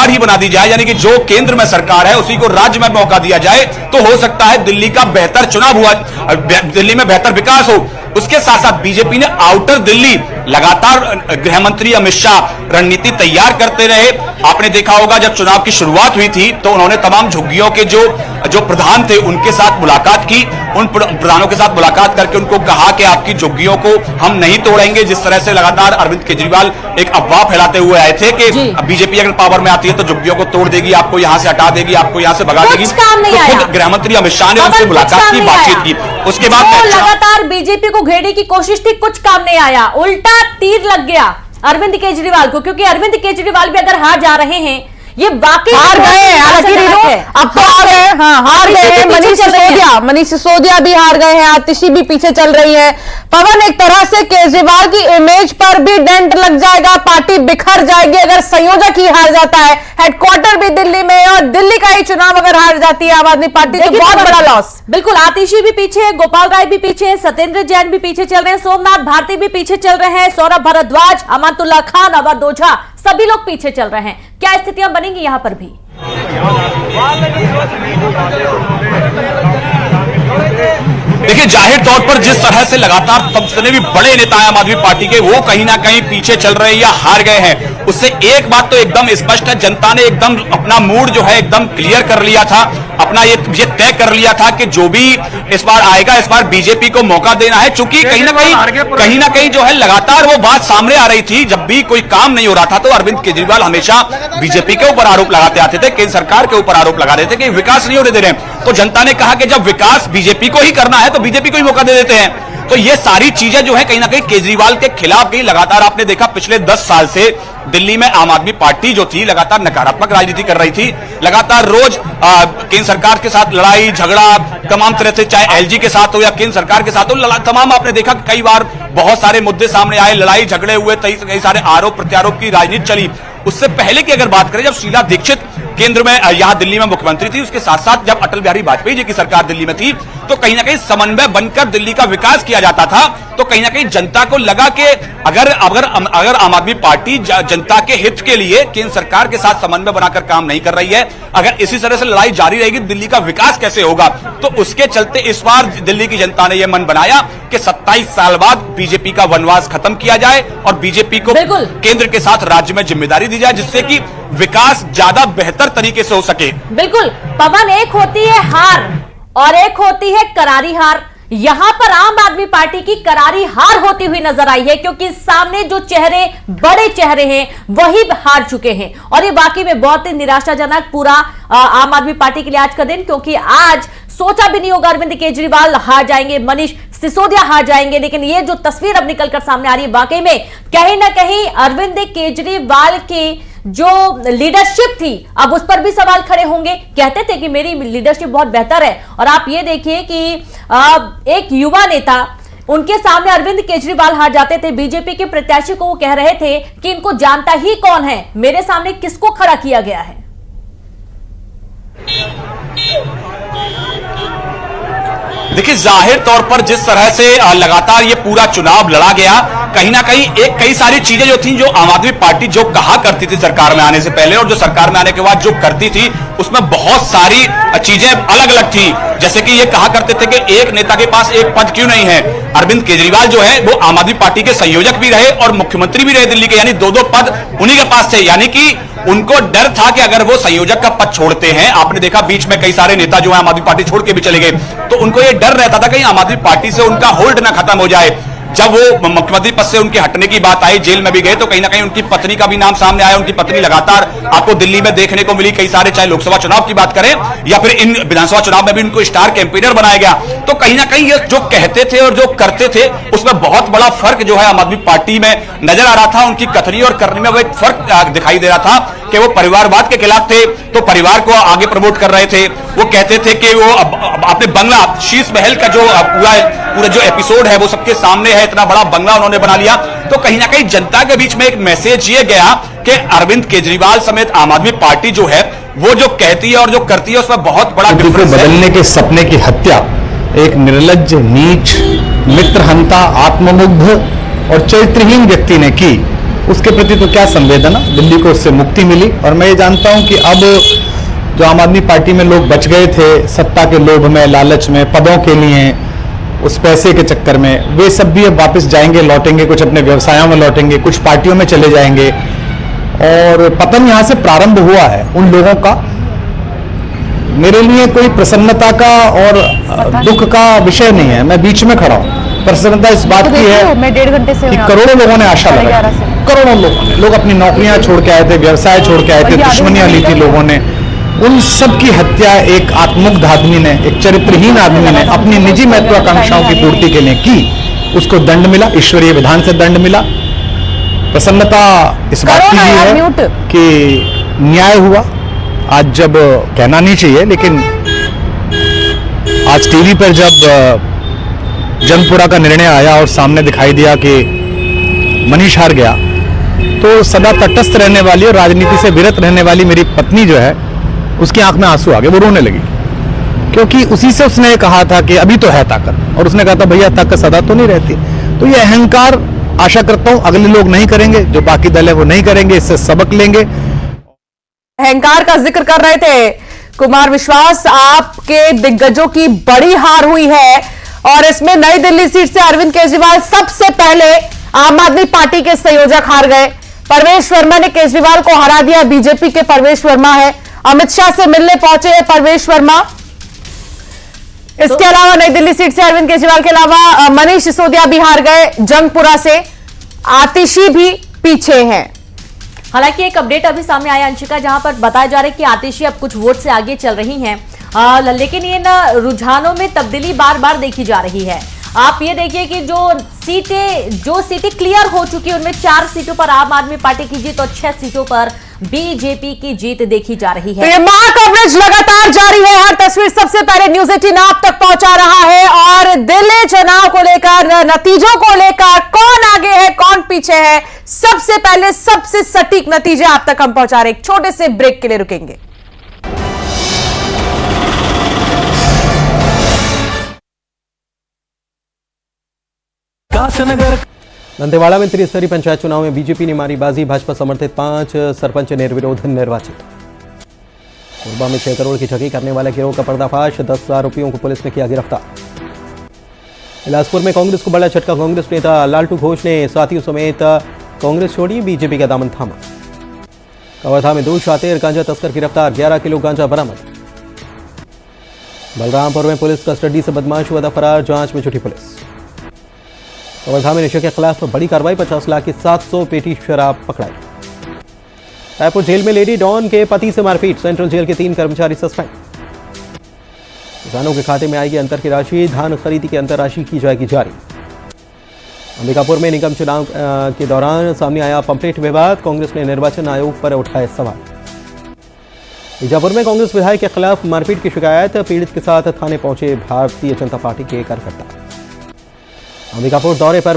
सरकार ही बना दी जाए, यानी कि जो केंद्र में सरकार है उसी को राज्य में मौका दिया जाए, तो हो सकता है दिल्ली का बेहतर चुनाव हुआ, दिल्ली में बेहतर विकास हो। उसके साथ साथ बीजेपी ने आउटर दिल्ली लगातार गृह मंत्री अमित शाह रणनीति तैयार करते रहे। आपने देखा होगा जब चुनाव की शुरुआत हुई थी तो उन्होंने तमाम झुग्गियों के जो प्रधान थे उनके साथ मुलाकात की, उन प्रधानों के साथ मुलाकात करके उनको कहा कि आपकी झुग्गियों को हम नहीं तोड़ेंगे। जिस तरह से लगातार अरविंद केजरीवाल एक अफवाह फैलाते हुए आए थे कि बीजेपी अगर पावर में आती है तो झुग्गियों को तोड़ देगी, आपको यहां से हटा देगी, आपको यहां से भगा देगी, तो खुद गृह मंत्री अमित शाह ने उनसे मुलाकात की, बातचीत की। उसके बाद लगातार बीजेपी को घेरने की कोशिश थी, कुछ काम नहीं आया, उल्टा तीर लग गया अरविंद केजरीवाल को, क्योंकि अरविंद केजरीवाल भी अगर हार जा रहे हैं, ये वाकई हार गए, हालांकि अब तो हार गए, हाँ हार गए। मनीष सिसोदिया भी हार गए हैं, आतिशी भी पीछे चल रही है। पवन, एक तरह से केजरीवाल की इमेज पर भी डेंट लग जाएगा, पार्टी बिखर जाएगी अगर संयोजक ही हार जाता है, हेडक्वार्टर भी दिल्ली में, और दिल्ली का ही चुनाव अगर हार जाती है आम आदमी पार्टी तो बहुत बड़ा लॉस। बिल्कुल, आतिशी भी पीछे है, गोपाल राय भी पीछे है, सत्येंद्र जैन भी पीछे चल रहे हैं, सोमनाथ भारती भी पीछे चल रहे हैं, सौरभ भारद्वाज, अमानुल्लाह खान, अवध ओझा, सभी लोग पीछे चल रहे हैं। क्या स्थितियां बनेंगी यहां पर भी? देखिए, जाहिर तौर पर जिस तरह से लगातार जितने भी बड़े नेता आम आदमी पार्टी के वो कहीं ना कहीं पीछे चल रहे हैं या हार गए हैं, उससे एक बात तो एकदम स्पष्ट है, जनता ने एकदम अपना मूड जो है एकदम क्लियर कर लिया था, अपना ये तय कर लिया था कि जो भी इस बार आएगा, इस बार बीजेपी को मौका देना है। चूंकि कहीं ना कहीं जो है लगातार वो बात सामने आ रही थी, जब भी कोई काम नहीं हो रहा था तो अरविंद केजरीवाल हमेशा बीजेपी के ऊपर आरोप लगाते आते थे, केंद्र सरकार के ऊपर आरोप लगा रहे थे कि विकास नहीं होने दे रहे हैं। तो जनता ने कहा कि जब विकास बीजेपी को ही करना है तो बीजेपी को ही मौका दे देते हैं। तो ये सारी चीजें जो है कहीं ना कहीं केजरीवाल के खिलाफ गई। लगातार आपने देखा पिछले 10 साल से दिल्ली में आम आदमी पार्टी जो थी लगातार नकारात्मक राजनीति कर रही थी, लगातार रोज केंद्र सरकार के साथ लड़ाई झगड़ा तमाम तरह से, चाहे एलजी के साथ हो या केंद्र सरकार के साथ हो, तमाम आपने देखा कई बार बहुत सारे मुद्दे सामने आए, लड़ाई झगड़े हुए, कई सारे आरोप प्रत्यारोप की राजनीति चली। उससे पहले की अगर बात करें, जब शीला दीक्षित केंद्र में यहां दिल्ली में मुख्यमंत्री थी, उसके साथ साथ जब अटल बिहारी वाजपेयी जी की सरकार दिल्ली में थी, तो कहीं ना कहीं समन्वय बनकर दिल्ली का विकास किया जाता था। तो कहीं ना कहीं जनता को लगा कि अगर आम आदमी पार्टी जनता के हित के लिए केंद्र सरकार के साथ समन्वय बनाकर काम नहीं कर रही है, अगर इसी तरह से लड़ाई जारी रहेगी दिल्ली का विकास कैसे होगा। तो उसके चलते इस बार दिल्ली की जनता ने यह मन बनाया कि 27 साल बाद बीजेपी का वनवास खत्म किया जाए और बीजेपी को केंद्र के साथ राज्य में जिम्मेदारी दी जाए, जिससे कि विकास ज्यादा बेहतर तरीके से हो सके। बिल्कुल पवन, एक होती है हार और एक होती है करारी हार। यहां पर आम आदमी पार्टी की करारी हार होती हुई नजर आई है, क्योंकि सामने जो चेहरे बड़े चेहरे हैं वही हार चुके हैं, और ये वाकई में बहुत ही निराशाजनक पूरा आम आदमी पार्टी के लिए आज का दिन, क्योंकि आज सोचा भी नहीं होगा अरविंद केजरीवाल हार जाएंगे, मनीष सिसोदिया हार जाएंगे, लेकिन ये जो तस्वीर अब निकलकर सामने आ रही है वाकई में कहीं ना कहीं अरविंद केजरीवाल की जो लीडरशिप थी अब उस पर भी सवाल खड़े होंगे। कहते थे कि मेरी लीडरशिप बहुत बेहतर है, और आप ये देखिए कि एक युवा नेता, उनके सामने अरविंद केजरीवाल हार जाते थे। बीजेपी के प्रत्याशी को वो कह रहे थे कि इनको जानता ही कौन है, मेरे सामने किसको खड़ा किया गया है। देखिए, जाहिर तौर पर जिस तरह से लगातार ये पूरा चुनाव लड़ा गया, कहीं ना कहीं कई सारी चीजें जो थी, जो आम आदमी पार्टी जो कहा करती थी सरकार में आने से पहले और जो सरकार में आने के बाद जो करती थी, उसमें बहुत सारी चीजें अलग अलग थी। जैसे कि ये कहा करते थे कि एक नेता के पास एक पद क्यों नहीं है। अरविंद केजरीवाल जो है वो आम आदमी पार्टी के संयोजक भी रहे और मुख्यमंत्री भी रहे दिल्ली के, यानी दो पद उन्हीं के पास थे। यानी कि उनको डर था कि अगर वो संयोजक का पद छोड़ते हैं, आपने देखा बीच में कई सारे नेता जो है आम आदमी पार्टी छोड़ के भी चले गए, तो उनको ये डर रहता था कहीं आम आदमी पार्टी से उनका होल्ड ना खत्म हो जाए। जब वो मुख्यमंत्री पद से उनके हटने की बात आई, जेल में भी गए, तो कहीं ना कहीं उनकी पत्नी का भी नाम सामने आया। उनकी पत्नी लगातार आपको दिल्ली में देखने को मिली, कई सारे, चाहे लोकसभा चुनाव की बात करें या फिर इन विधानसभा चुनाव में भी उनको स्टार कैंपेनर बनाया गया। तो कहीं ना कहीं ये जो कहते थे और जो करते थे उसमें बहुत बड़ा फर्क जो है आम आदमी पार्टी में नजर आ रहा था। उनकी कथनी और करने में वो एक फर्क दिखाई दे रहा था कि वो परिवारवाद के खिलाफ थे, तो परिवार को आगे प्रमोट कर रहे थे। वो कहते थे कि वो अपने बंगला, शीश महल का जो पूरा जो एपिसोड है वो सबके सामने है, इतना बड़ा बंगला उन्होंने बना लिया। तो कहीं ना कहीं जनता के बीच में एक मैसेज ये गया कि अरविंद केजरीवाल समेत आम आदमी पार्टी जो है वो जो कहती है और जो करती है उसमें बहुत बड़ा डिफरेंस है। बदलने के सपने की हत्या एक निर्लज्ज, नीच, मित्रहंता, आत्ममुग्ध और चरित्रहीन व्यक्ति ने की, उसके प्रति तो क्या संवेदना, दिल्ली को उससे मुक्ति मिली। और मैं ये जानता हूं कि अब जो आम आदमी पार्टी में लोग बच गए थे सत्ता के लोभ में, लालच में, पदों के लिए, उस पैसे के चक्कर में, वे सब भी अब वापस जाएंगे, लौटेंगे, कुछ अपने व्यवसायों में लौटेंगे, कुछ पार्टियों में चले जाएंगे। और पतन यहां से प्रारंभ हुआ है उन लोगों का। मेरे लिए कोई प्रसन्नता का और दुख का विषय नहीं है, मैं बीच में खड़ा हूं। प्रसन्नता इस बात की है मैं 1.5 घंटे से कि करोड़ों लोगों ने आशा लगाई, करोड़ों लोग अपनी नौकरियां छोड़ के आए थे, व्यवसाय छोड़ के आए थे, दुश्मनियां ली थी लोगों ने, उन सब की हत्या एक आत्ममुग्ध आदमी ने, एक चरित्रहीन आदमी ने अपनी निजी महत्वाकांक्षाओं की पूर्ति के लिए की। उसको दंड मिला, ईश्वरीय विधान से दंड मिला। प्रसन्नता इस बात की भी है कि न्याय हुआ। आज जब कहना नहीं चाहिए, लेकिन आज टीवी पर जब जंगपुरा का निर्णय आया और सामने दिखाई दिया कि मनीष हार गया, तो सदा तटस्थ रहने वाली और राजनीति से विरत रहने वाली मेरी पत्नी जो है, उसकी आंख में आंसू आ गए, वो रोने लगी। क्योंकि उसी से उसने कहा था कि अभी तो है ताकत, और उसने कहा था भैया ताकत सदा तो नहीं रहती। तो ये अहंकार आशा करता हूं अगले लोग नहीं करेंगे, जो बाकी दल है वो नहीं करेंगे, इससे सबक लेंगे। अहंकार का जिक्र कर रहे थे कुमार विश्वास। आपके दिग्गजों की बड़ी हार हुई है और इसमें नई दिल्ली सीट से अरविंद केजरीवाल सबसे पहले आम आदमी पार्टी के संयोजक हार गए। परवेश वर्मा ने केजरीवाल को हरा दिया। बीजेपी के परवेश वर्मा है, अमित शाह से मिलने पहुंचे हैं परवेश वर्मा। इसके अलावा नई दिल्ली सीट से अरविंद केजरीवाल के अलावा मनीष सिसोदिया भी हार गए जंगपुरा से। आतिशी भी पीछे हैं। हालांकि एक अपडेट अभी सामने आया अंशिका, जहां पर बताया जा रहा है कि आतिशी अब कुछ वोट से आगे चल रही हैं, लेकिन ये ना रुझानों में तब्दीली बार बार देखी जा रही है। आप ये देखिए कि जो सीटें क्लियर हो चुकी है उनमें 4 सीटों पर आम आदमी पार्टी की जीत और 6 सीटों पर बीजेपी की जीत देखी जा रही है। तो ये महा कवरेज लगातार जारी है। हर तस्वीर सबसे पहले न्यूज 18 आप तक पहुंचा रहा है और दिल्ली चुनाव को लेकर, नतीजों को लेकर, कौन आगे है कौन पीछे है, सबसे पहले सबसे सटीक नतीजे आप तक हम पहुंचा रहे। एक छोटे से ब्रेक के लिए रुकेंगे। दंतेवाड़ा में त्रिस्तरीय पंचायत चुनाव में बीजेपी ने मारी बाजी। भाजपा समर्थित 5 सरपंच निर्विरोध निर्वाचित। कोरबा में 6 करोड़ की ठगी करने वाले गिरोह का पर्दाफाश। 10,000 आरोपियों को पुलिस ने किया गिरफ्तार। बिलासपुर में कांग्रेस को बड़ा झटका। कांग्रेस नेता लालटू घोष ने साथियों समेत कांग्रेस छोड़ी, बीजेपी का दामन थामा। कवर्धा में 2 शातिर गांजा तस्कर गिरफ्तार। 11 किलो गांजा बरामद। बलरामपुर में पुलिस कस्टडी से बदमाश हुआ था फरार, जांच में जुटी पुलिस। कवर्धा में नशे के खिलाफ बड़ी कार्रवाई। 50 लाख की 700 पेटी शराब पकड़ाई। रायपुर जेल में लेडी डॉन के पति से मारपीट। सेंट्रल जेल के 3 कर्मचारी सस्पेंड। किसानों के खाते में आएगी अंतर की राशि। धान खरीदी की अंतर राशि की जाएगी जारी। अंबिकापुर में निगम चुनाव के दौरान सामने आया पंपलेट विवाद। कांग्रेस ने निर्वाचन आयोग पर उठाए सवाल। बीजापुर में कांग्रेस विधायक के खिलाफ मारपीट की शिकायत। पीड़ित के साथ थाने पहुंचे भारतीय जनता पार्टी के कार्यकर्ता। अंबिकापुर दौरे पर